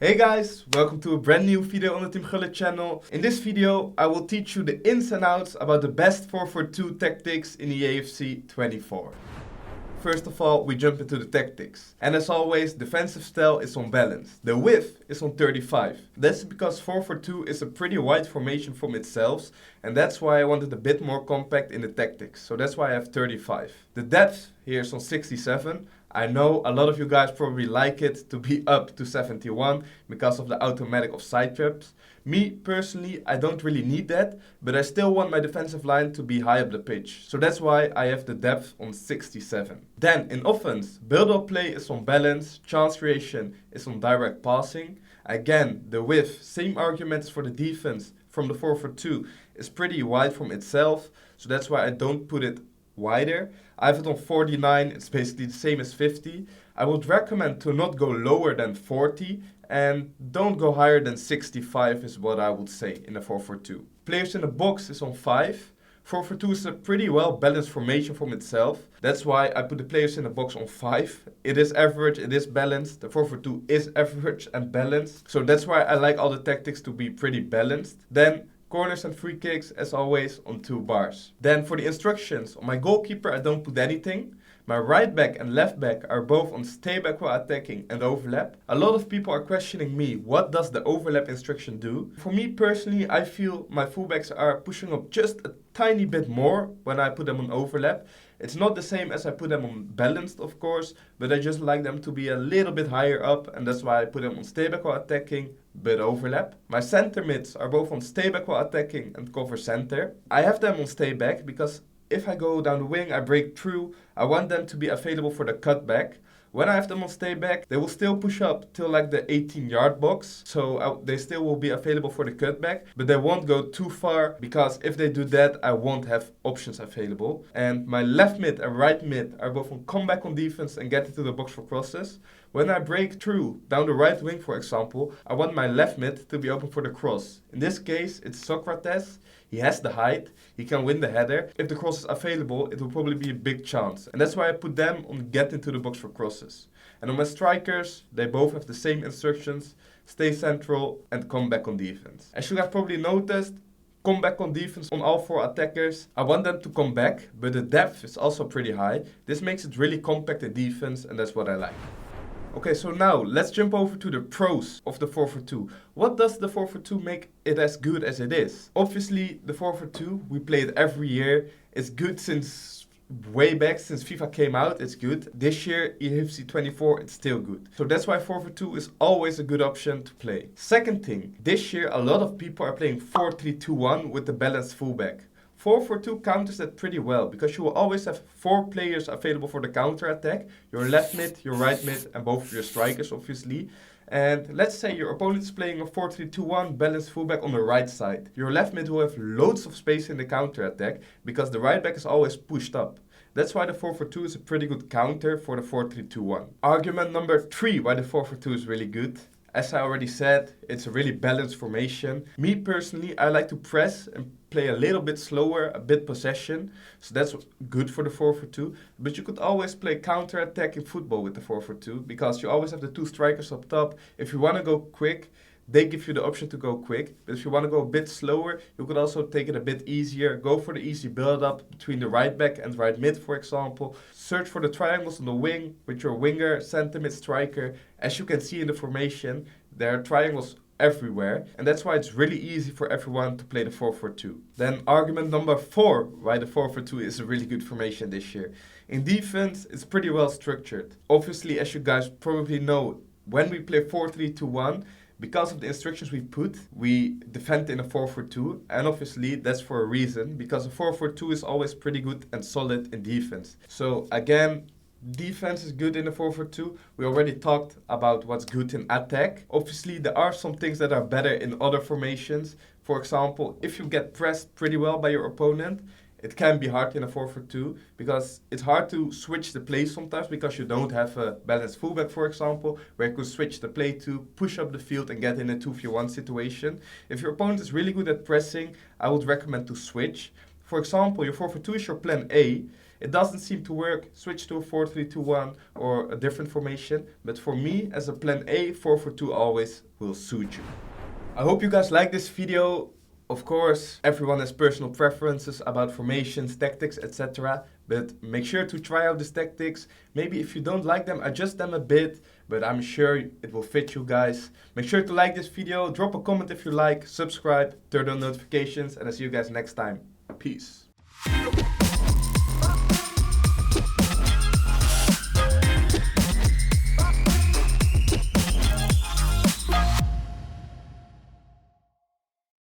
Hey guys, welcome to a brand new video on the Team Gullit channel. In this video, I will teach you the ins and outs about the best 4-4-2 tactics in EAFC 24. First of all, we jump into the tactics. And as always, defensive style is on balance. The width is on 35. That's because 4-4-2 is a pretty wide formation from itself, and that's why I wanted a bit more compact in the tactics. So that's why I have 35. The depth here is on 67. I know a lot of you guys probably like it to be up to 71 because of the automatic offside traps. Me, personally, I don't really need that, but I still want my defensive line to be high up the pitch. So that's why I have the depth on 67. Then, in offense, build-up play is on balance, chance creation is on direct passing. Again, the width, same arguments for the defense from the 4-4-2 is pretty wide from itself, so that's why I don't put it wider. I have it on 49, it's basically the same as 50. I would recommend to not go lower than 40 and don't go higher than 65 is what I would say in a 4-4-2. Players in the box is on 5. 4-4-2 is a pretty well balanced formation from itself. That's why I put the players in the box on 5. It is average, it is balanced. The 4-4-2 is average and balanced. So that's why I like all the tactics to be pretty balanced. Then corners and free kicks, as always, on 2 bars. Then for the instructions, on my goalkeeper I don't put anything. My right back and left back are both on stay back while attacking and overlap. A lot of people are questioning me, what does the overlap instruction do? For me personally, I feel my fullbacks are pushing up just a tiny bit more when I put them on overlap. It's not the same as I put them on balanced, of course, but I just like them to be a little bit higher up, and that's why I put them on stay back while attacking, but overlap. My center mids are both on stay back while attacking and cover center. I have them on stay back because if I go down the wing, I break through, I want them to be available for the cutback. When I have them on stay back, they will still push up till like the 18-yard box, so they still will be available for the cutback, but they won't go too far because if they do that, I won't have options available. And my left mid and right mid are both on comeback on defense and get into the box for crosses. When I break through down the right wing, for example, I want my left mid to be open for the cross. In this case, it's Socrates. He has the height, he can win the header. If the cross is available, it will probably be a big chance. And that's why I put them on get into the box for crosses. And on my strikers, they both have the same instructions, stay central and come back on defense. As you have probably noticed, come back on defense on all 4 attackers. I want them to come back, but the depth is also pretty high. This makes it really compact in defense, and that's what I like. Okay, so now let's jump over to the pros of the 4-4-2. What does the 4-4-2 make it as good as it is? Obviously, the 4-4-2, we play it every year. It's good since way back, since FIFA came out, it's good. This year, EAFC 24, it's still good. So that's why 4-4-2 is always a good option to play. Second thing, this year a lot of people are playing 4-3-2-1 with the balanced fullback. 4-4-2 counters that pretty well because you will always have 4 players available for the counter attack. Your left mid, your right mid and both of your strikers obviously. And let's say your opponent is playing a 4-3-2-1 balanced fullback on the right side. Your left mid will have loads of space in the counter attack because the right back is always pushed up. That's why the 4-4-2 is a pretty good counter for the 4-3-2-1. Argument number 3 why the 4-4-2 is really good. As I already said, it's a really balanced formation. Me personally, I like to press and play a little bit slower, a bit possession. So that's good for the 4-4-2. But you could always play counter-attack in football with the 4-4-2 because you always have the 2 strikers up top. If you want to go quick, they give you the option to go quick. But if you want to go a bit slower, you could also take it a bit easier. Go for the easy build-up between the right back and right mid, for example. Search for the triangles on the wing with your winger, center mid, striker. As you can see in the formation, there are triangles everywhere. And that's why it's really easy for everyone to play the 4-4-2. Then argument number 4, why the 4-4-2 is a really good formation this year. In defense, it's pretty well structured. Obviously, as you guys probably know, when we play 4-3-2-1, because of the instructions we put, we defend in a 4-4-2, and obviously that's for a reason, because a 4-4-2 is always pretty good and solid in defense. So again, defense is good in a 4-4-2. We already talked about what's good in attack. Obviously, there are some things that are better in other formations. For example, if you get pressed pretty well by your opponent, it can be hard in a 4-4-2 because it's hard to switch the play sometimes because you don't have a balanced fullback, for example, where you could switch the play to push up the field and get in a 2v1 situation. If your opponent is really good at pressing, I would recommend to switch. For example, your 4-4-2 is your plan A. it doesn't seem to work, switch to a 4-3-2-1 or a different formation. But for me, as a plan A, 4-4-2 always will suit you. I hope you guys like this video. Of course, everyone has personal preferences about formations, tactics, etc. But make sure to try out these tactics. Maybe if you don't like them, adjust them a bit. But I'm sure it will fit you guys. Make sure to like this video, drop a comment if you like, subscribe, turn on notifications, and I'll see you guys next time. Peace.